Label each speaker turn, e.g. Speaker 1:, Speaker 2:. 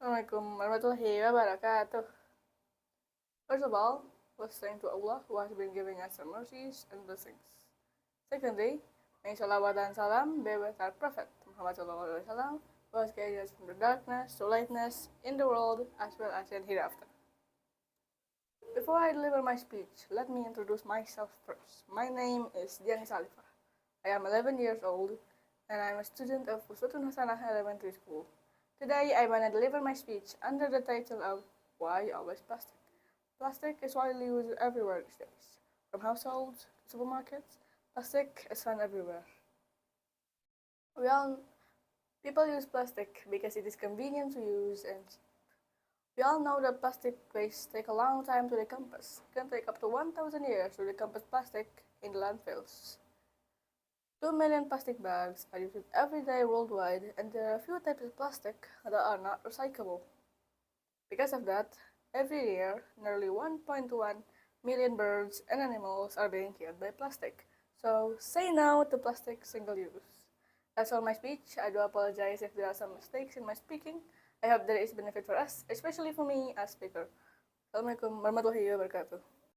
Speaker 1: Assalamualaikum warahmatullahi wabarakatuh. First of all, let's thank to Allah who has been giving us some mercies and blessings. Secondly, may salawat and salam be with our Prophet Muhammad SAW, who has guided us from the darkness to lightness in the world as well as in hereafter. Before I deliver my speech, let me introduce myself first. My name is Diya Alifah. I am 11 years old and I am a student of Uswatun Hasanah Elementary School. Today I want to deliver my speech under the title of Why Always Plastic? Plastic is widely used everywhere these days. From households to supermarkets, plastic is found everywhere. People use plastic because it is convenient to use, and we all know that plastic waste take a long time to decompose. It can take up to 1,000 years to decompose plastic in landfills. 2 million plastic bags are used every day worldwide, and there are a few types of plastic that are not recyclable. Because of that, every year, nearly 1.1 million birds and animals are being killed by plastic. So, say no to plastic single use. That's all my speech. I do apologize if there are some mistakes in my speaking. I hope there is benefit for us, especially for me as speaker. Assalamualaikum warahmatullahi wabarakatuh.